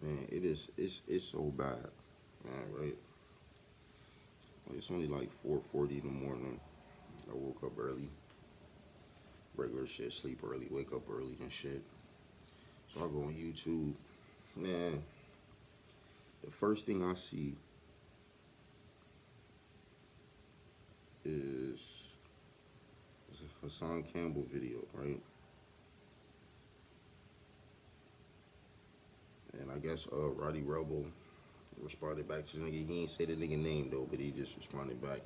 Man, it's so bad, man. Right? It's only like 4:40 in the morning. I woke up early, regular shit. Sleep early, wake up early and shit. So I go on YouTube, man. The first thing I see is a Hassan Campbell video, right? And I guess Roddy Rebel responded back to the nigga. He ain't say the nigga name though, but he just responded back.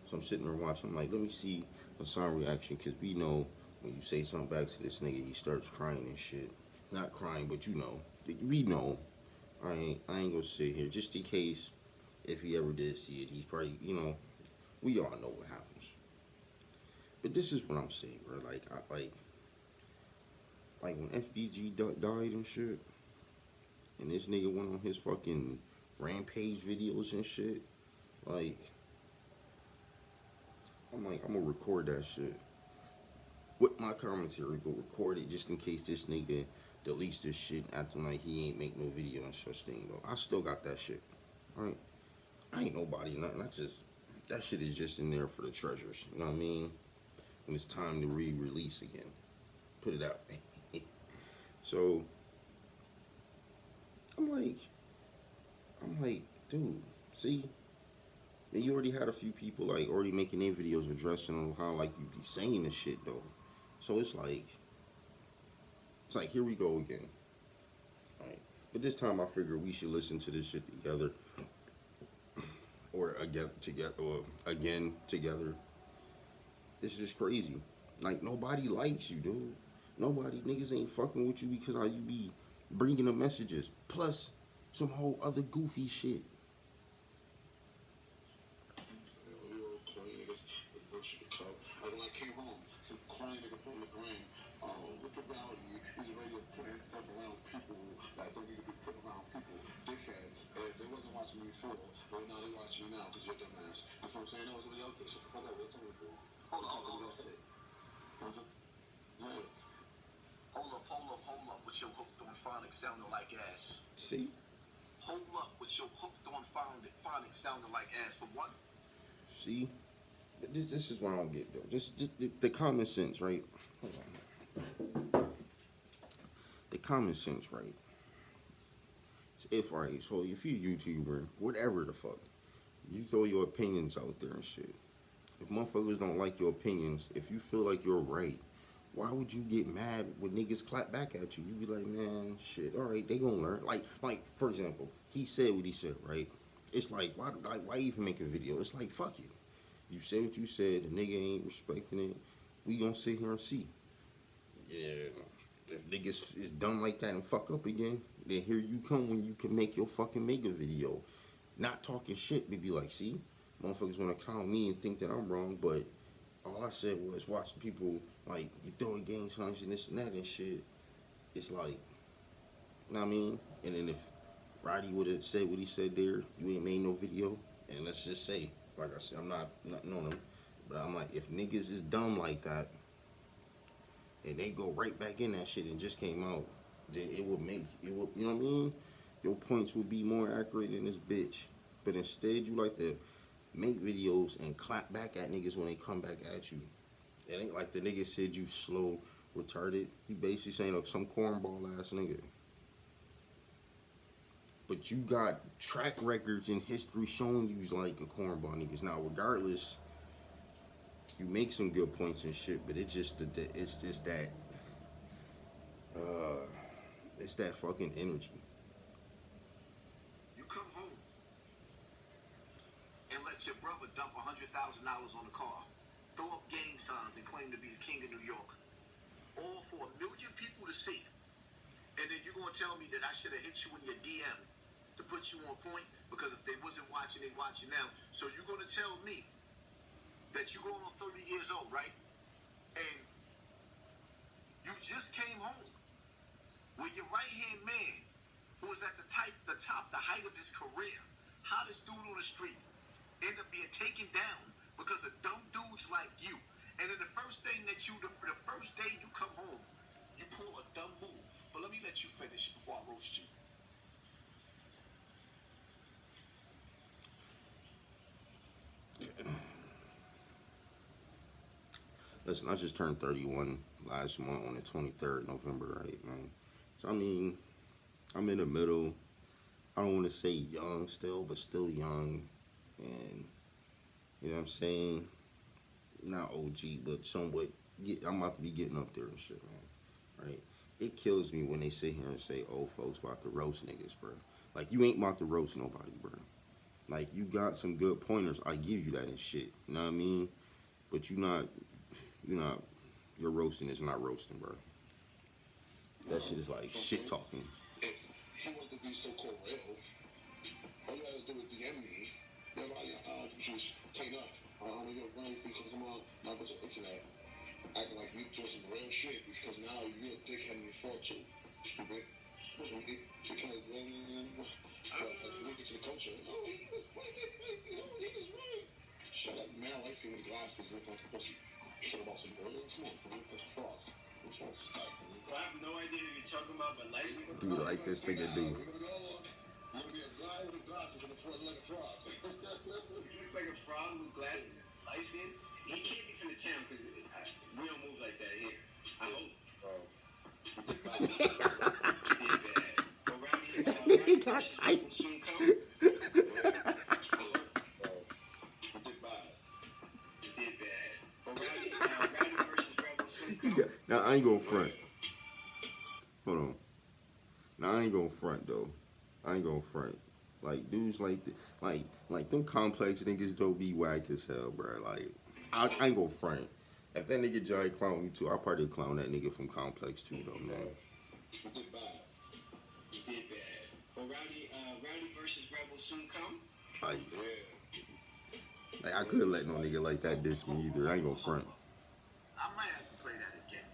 So I'm sitting there watching. I'm like, let me see Hassan reaction, cause we know when you say something back to this nigga, he starts crying and shit. Not crying, but you know, we know. I ain't gonna sit here just in case if he ever did see it. He's probably, we all know what happens. But this is what I'm saying, bro. Like when FBG Duck died and shit, and this nigga went on his fucking rampage videos and shit. Like, I'm gonna record that shit with my commentary, but record it just in case this nigga deletes this shit acting like he ain't make no video and such thing. Though I still got that shit. Right? I ain't nobody, nothing. I just that shit is just in there for the treasures. You know what I mean? When it's time to re-release again, put it out. So I'm like, dude, see, and you already had a few people like already making their videos addressing on how like you be saying this shit though. So it's like here we go again. Right. But this time I figure we should listen to this shit together, or again together. This is just crazy. Like nobody likes you, dude. Nobody niggas ain't fucking with you because how you be bringing the messages. Plus some whole other goofy shit. Like when I came home, some crying nigga from the brain. Look at Rowdy. He's ready to put himself around people that don't need to be put around people. Dickheads. If they wasn't watching me before, well now they watching me now because you're dumbass. You know what I'm saying? That was really out there. Shut the fuck up. What's up with you? Hold on, hold on. Yeah. Hold up with your hooked on phonics sounding like ass. See? Hold up with your hooked on phonics sounding like ass for what? See? This is what I don't get though. Just the common sense, right? Hold on. The common sense, right? So if you're a YouTuber, whatever the fuck, you throw your opinions out there and shit. If motherfuckers don't like your opinions, if you feel like you're right, why would you get mad when niggas clap back at you? You be like, man, shit, all right, they gonna learn. Like for example, he said what he said, right? It's like, why even make a video? It's like, fuck it. You said what you said, the nigga ain't respecting it. We gonna sit here and see. Yeah. If niggas is dumb like that and fuck up again, then here you come when you can make your fucking mega video. Not talking shit, but be like, see, motherfuckers wanna clown me and think that I'm wrong, but all I said was watching people like you throwing game signs and this and that and shit. It's like, you know what I mean? And then if Roddy would have said what he said there, you ain't made no video. And let's just say, like I said, I'm not nothing on them, but I'm like, if niggas is dumb like that, and they go right back in that shit and just came out, then it would, you know what I mean? Your points would be more accurate than this bitch. But instead, you like to make videos and clap back at niggas when they come back at you. It ain't like the nigga said you slow, retarded. He basically saying like some cornball ass nigga. But you got track records in history showing you like a cornball niggas. Now, regardless, you make some good points and shit, but uh, it's that fucking energy. You come home and let your brother dump $100,000 on the car, throw up gang signs and claim to be the king of New York, all for 1,000,000 people to see. And then you're gonna tell me that I should have hit you in your DM to put you on point because if they wasn't watching, they watching now. So you're gonna tell me that you're going on 30 years old, right? And you just came home with your right-hand man who was at the top, the height of his career, hottest dude on the street, end up being taken down because of dumb dudes like you. And then the first day you come home, you pull a dumb move. But let me let you finish before I roast you. Listen, I just turned 31 last month on the 23rd November, right, man? So I mean, I'm in the middle. I don't want to say young still, but still young, and you know what I'm saying? Not OG, but somewhat. I'm about to be getting up there and shit, man. Right? It kills me when they sit here and say, "Old folks about to roast niggas, bro." Like you ain't about to roast nobody, bro. Like you got some good pointers. I give you that and shit. You know what I mean? But you're not. Your roasting is not roasting, bro. That shit is like shit talking. If he wanted to be so-called real, all you gotta do is DM me. You know, just clean up. You're running because I'm on my bunch of internet. Acting like you doing some real shit because now you're a dickhead and you fraud too. Stupid. You kind of link it to the culture. Oh, he was right. Oh, he was right. Shut up, man. I like skin with glasses looking like a pussy. Shut about some girl. Come on, for like a fraud. I'm trying to disguise him. Well, I have no idea what you're talking about, but light skin. Dude, like this nigga do. You're gonna be a guy with glasses and a front like a frog. He looks like a frog with glasses. Light skin. He can't be from the town because we don't move like that here. I hope. He got tight. Soon come. Now I ain't gonna front. Hold on. Now I ain't gonna front though. I ain't gonna front. Like dudes like them complex niggas don't be whack as hell, bro. Like I ain't gonna front. If that nigga Johnny clown me too, I'll probably clown that nigga from Complex too though, man. You did bad. Well, Rowdy versus Rebel soon come. Like I couldn't let no nigga like that diss me either. I ain't gonna front. I might have to play that again.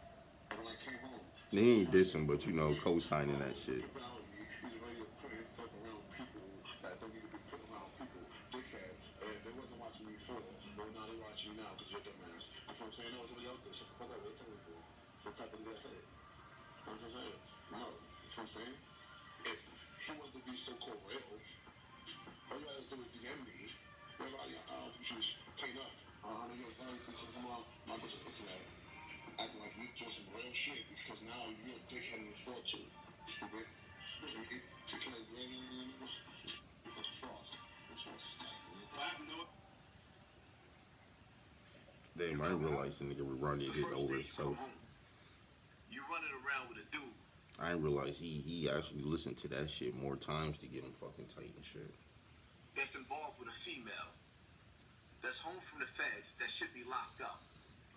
When I came home, They ain't dissing, but you know, co-signing that shit. he's already putting himself around people that don't need to be put around people, dickheads. And they wasn't watching me before, but now they're watching you now because you're a dumbass. You know what I'm saying? No, somebody else there. Shut the fuck up. Wait till we go. What type of nigga said it? You know what I'm saying? No. You know what I'm saying? If he wanted to be so-called real, all you gotta do is DM me. Everybody, just clean up. You're very because I'm on my bunch of internet. Acting like you doing some real shit because now you're a dickhead and you fraud too. Stupid. You kind of like a fraud. I'm trying to disguise him. Damn, I didn't realize the nigga was running getting over himself. You running around with a dude. I didn't realize he actually listened to that shit more times to get him fucking tight and shit. That's involved with a female. That's home from the feds. That should be locked up.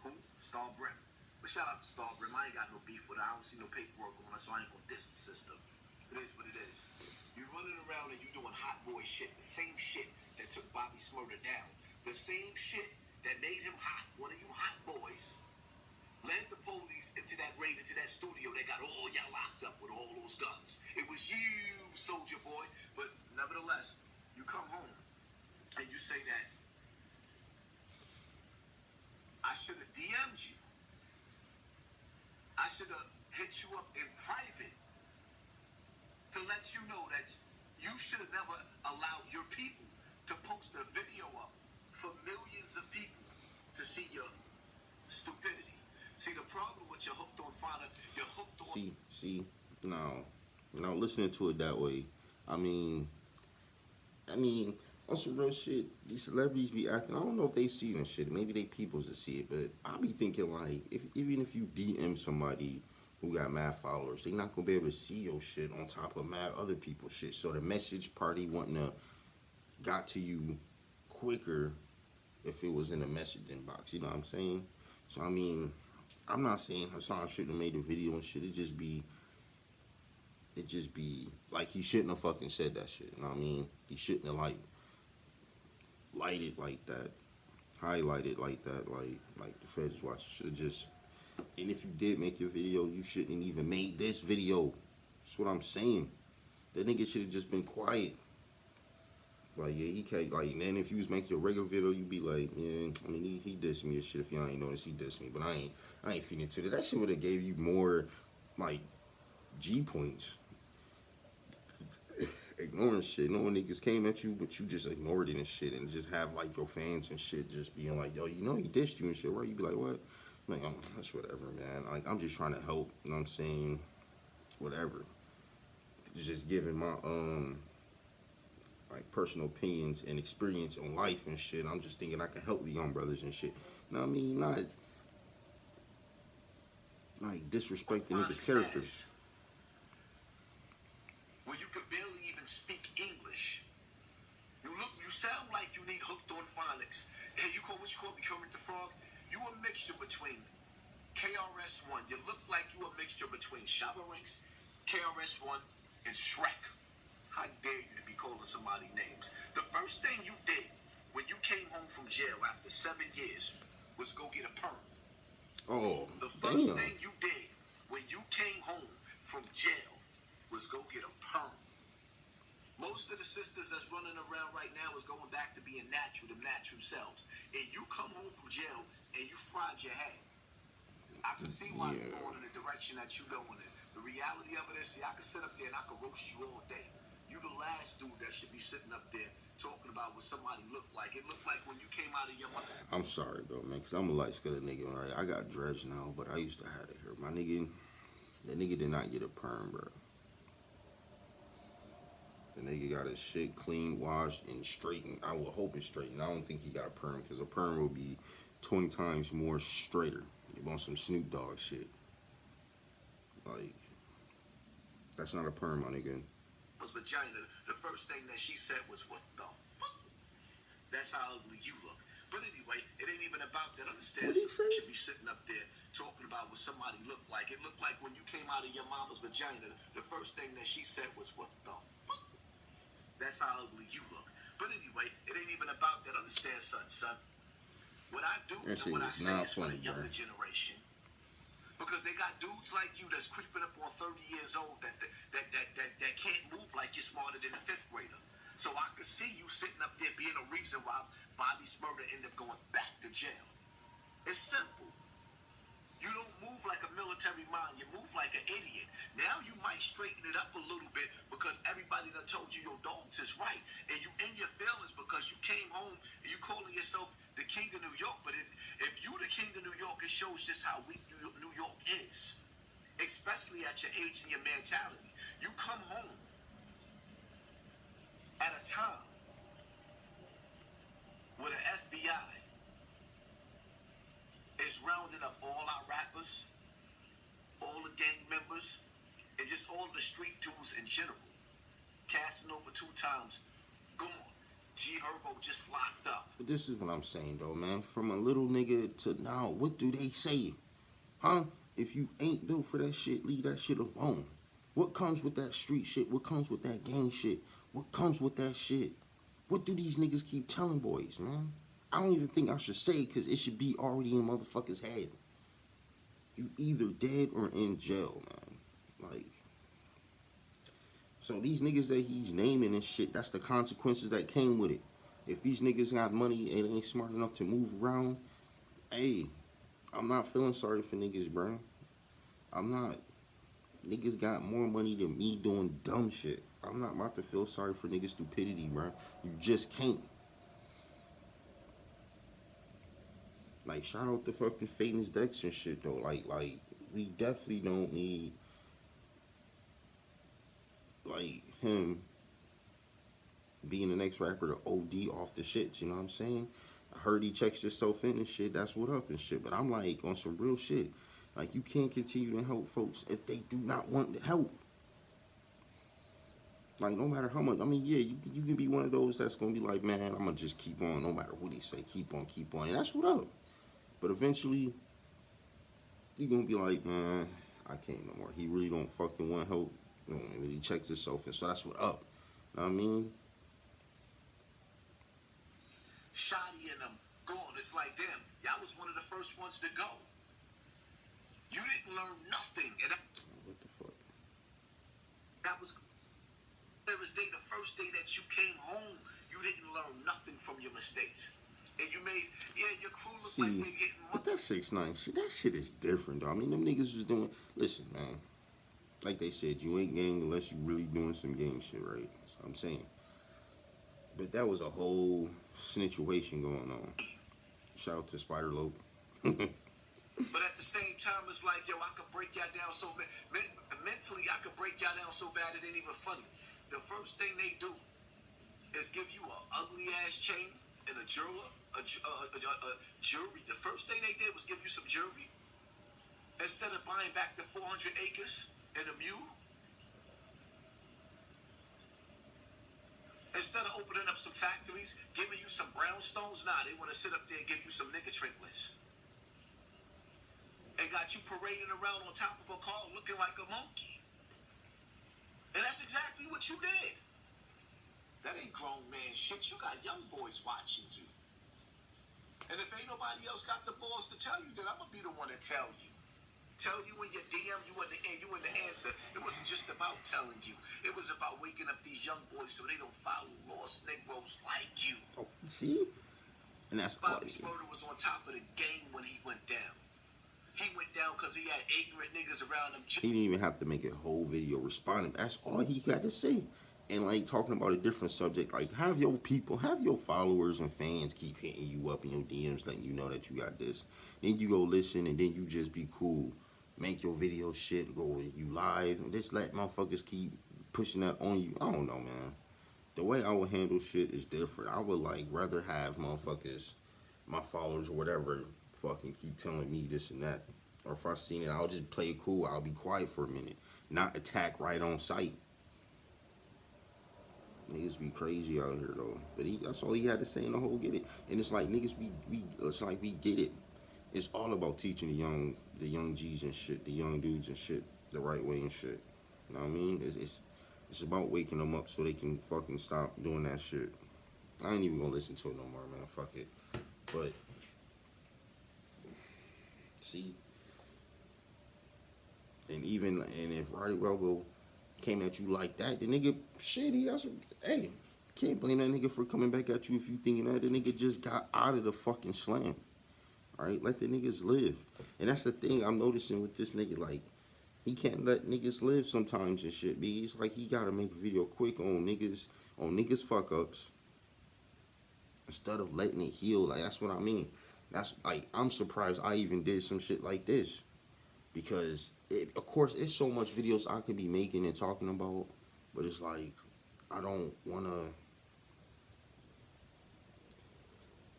Who? Star Brim. But shout out to Star Brim. I ain't got no beef with her. I don't see no paperwork on her, so I ain't gonna diss the system. It is what it is. You running around and you doing hot boy shit. The same shit that took Bobby Smurder down. The same shit that made him hot. One of you hot boys led the police into that raid, into that studio. They got all y'all locked up with all those guns. It was you, soldier boy. But nevertheless, you come home and you say that I should have DM'd you. I should have hit you up in private to let you know that you should have never allowed your people to post a video up for millions of people to see your stupidity. See, the problem with your hooked on father, you're hooked on... See, now listening to it that way, I mean, on some real shit, these celebrities be acting. I don't know if they see this shit. Maybe they peoples to see it, but I be thinking like, even if you DM somebody who got mad followers, they not gonna be able to see your shit on top of mad other people's shit. So the message party wouldn't have got to you quicker if it was in the messaging box. You know what I'm saying? So I mean, I'm not saying Hassan shouldn't have made a video and shit. It just be like he shouldn't have fucking said that shit. You know what I mean? He shouldn't have lighted like that, highlighted like that, like the feds watch. Should have just. And if you did make your video, you shouldn't have even made this video. That's what I'm saying. That nigga should have just been quiet. Like, yeah, he can't, like, and then if you was making a regular video, you'd be like, yeah, I mean, he dissed me and shit. If y'all ain't noticed, he dissed me. But I ain't feeding into that. That shit would have gave you more, like, G points. Ignoring shit. No niggas came at you, but you just ignored it and shit. And just have, like, your fans and shit just being like, yo, you know he dissed you and shit, right? You be like, what? Like, that's whatever, man. Like, I'm just trying to help. You know what I'm saying? Whatever. Just giving my like personal opinions and experience on life and shit. I'm just thinking I can help the young brothers and shit. You know what I mean? Not like disrespect the niggas' characters. Where you could barely even speak English. You sound like you need hooked on phonics. Hey, you call what you call me, Kermit the Frog? You a mixture between KRS-One. You look like you a mixture between Shabba Ranks, KRS-One, and Shrek. How dare you to be calling somebody names? The first thing you did when you came home from jail after 7 years was go get a perm. Oh, The first damn. thing you did when you came home from jail was go get a perm. Most of the sisters that's running around right now is going back to being natural, them natural selves. And you come home from jail and you fried your head. I can see why you're going in the direction that you're going in. The reality of it is, see, I can sit up there and I can roast you all day. You the last dude that should be sitting up there talking about what somebody looked like. It looked like when you came out of your mother. I'm sorry, though, man, because I'm a light-skinned nigga, right? I got dreads now, but I used to have it here. My nigga, that nigga did not get a perm, bro. The nigga got his shit clean, washed, and straightened. I would hope it's straightened. I don't think he got a perm, because a perm will be 20 times more straighter. You want some Snoop Dogg shit. Like, that's not a perm, my nigga. Vagina, the first thing that she said was, "What the fuck? That's how ugly you look." But anyway, it ain't even about that. Understand? What did he say? You should be sitting up there talking about what somebody looked like. It looked like when you came out of your mama's vagina, the first thing that she said was, "What the fuck? That's how ugly you look." But anyway, it ain't even about that. Understand, son. What I do That and shit what I is say not is for funny, the younger bro. generation. Because they got dudes like you that's creeping up on 30 years old that can't move like you're smarter than a fifth grader. So I could see you sitting up there being a reason why Bobby Smurder ended up going back to jail. It's simple. You don't move like a military mind. You move like an idiot. Now you might straighten it up a little bit because everybody done told you your dogs is right. And you in your feelings because you came home and you calling yourself the king of New York. But if you the king of New York, it shows just how weak New York is. Especially at your age and your mentality. You come home at a time where the FBI is rounding up all our rappers, all the gang members, and just all the street dudes in general. Casanova 2 times, gone. G Herbo just locked up. But this is what I'm saying, though, man. From a little nigga to now, what do they say? Huh? If you ain't built for that shit, leave that shit alone. What comes with that street shit? What comes with that gang shit? What comes with that shit? What do these niggas keep telling boys, man? I don't even think I should say it because it should be already in motherfuckers' head. You either dead or in jail, man. Like, so these niggas that he's naming and shit, that's the consequences that came with it. If these niggas got money and ain't smart enough to move around, hey, I'm not feeling sorry for niggas, bro. I'm not. Niggas got more money than me doing dumb shit. I'm not about to feel sorry for niggas' stupidity, bro. You just can't. Like, shout out to fucking Famous Dex and shit, though. Like, we definitely don't need, like, him being the next rapper to OD off the shits, you know what I'm saying? I heard he checks himself in and shit, that's what up and shit. But I'm like, on some real shit. Like, you can't continue to help folks if they do not want the help. Like, no matter how much, I mean, yeah, you can be one of those that's gonna be like, man, I'm gonna just keep on, no matter what he say, keep on, and that's what up. But eventually, you're gonna be like, man, I can't no more. He really don't fucking want help. You know, and he checks himself, and so that's what up. You know what I mean? Shoddy and them gone. It's like, damn, y'all was one of the first ones to go. You didn't learn nothing. And What the fuck? that was there was day the first day that you came home, you didn't learn nothing from your mistakes. And you made, your crew looked like See, they getting but that 6ix9ine shit, that shit is different, though. I mean, them niggas was doing. Listen, man. Like they said, you ain't gang unless you really doing some gang shit, right? That's what I'm saying. But that was a whole situation going on. Shout out to Spider Lope. But at the same time, it's like, yo, I could break y'all down so mentally, I could break y'all down so bad it ain't even funny. The first thing they do is give you an ugly ass chain and a jewelry. Jewelry. The first thing they did was give you some jewelry instead of buying back the 400 acres and a mule. Instead of opening up some factories, giving you some brownstones, nah, they want to sit up there and give you some nigga trinkets. And got you parading around on top of a car looking like a monkey. And that's exactly what you did. That ain't grown man shit. You got young boys watching you. And if ain't nobody else got the balls to tell you, then I'm going to be the one to tell you. Tell you in your DM, you in the answer. It wasn't just about telling you. It was about waking up these young boys so they don't follow lost Negroes like you. Oh, see? And that's Bobby Smurder was on top of the game when he went down. He went down because he had ignorant niggas around him. He didn't even have to make a whole video responding. That's all he got to say. And like talking about a different subject, like have your people, have your followers and fans keep hitting you up in your DMs, letting you know that you got this. Then you go listen, and then you just be cool. Make your video shit, go you live, and just let motherfuckers keep pushing that on you. I don't know, man. The way I would handle shit is different. I would like rather have motherfuckers, my followers or whatever, fucking keep telling me this and that. Or if I seen it, I'll just play it cool. I'll be quiet for a minute. Not attack right on sight. Niggas be crazy out here though. But that's all he had to say in the whole get it. And it's like niggas it's like we get it. It's all about teaching the young G's and shit, the young dudes and shit, the right way and shit. You know what I mean? It's about waking them up so they can fucking stop doing that shit. I ain't even gonna listen to it no more, man. Fuck it. But see, and if Rowdy came at you like that, the nigga shit, hey, can't blame that nigga for coming back at you if you thinking that the nigga just got out of the fucking slam. Alright, let the niggas live. And that's the thing I'm noticing with this nigga, like, he can't let niggas live sometimes and shit, B. It's like he gotta make a video quick on niggas fuck ups instead of letting it heal. Like, that's what I mean. That's like, I'm surprised I even did some shit like this. Because of course it's so much videos I could be making and talking about, but it's like I don't wanna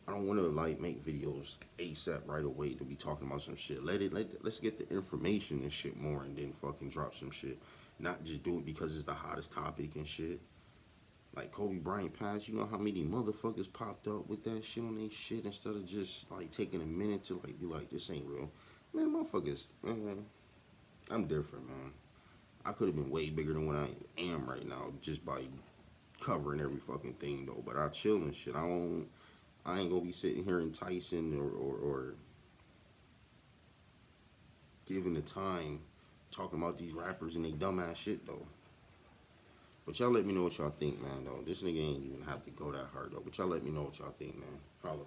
like make videos ASAP right away to be talking about some shit. Let's get the information and shit more and then fucking drop some shit. Not just do it because it's the hottest topic and shit. Like Kobe Bryant passed, you know how many motherfuckers popped up with that shit on their shit instead of just like taking a minute to like be like, this ain't real. Man, motherfuckers, man, I'm different, man. I could have been way bigger than what I am right now just by covering every fucking thing though. But I chill and shit. I ain't gonna be sitting here enticing or giving the time talking about these rappers and they dumbass shit though. But y'all let me know what y'all think, man, though. This nigga ain't even have to go that hard though. But y'all let me know what y'all think, man. Holla.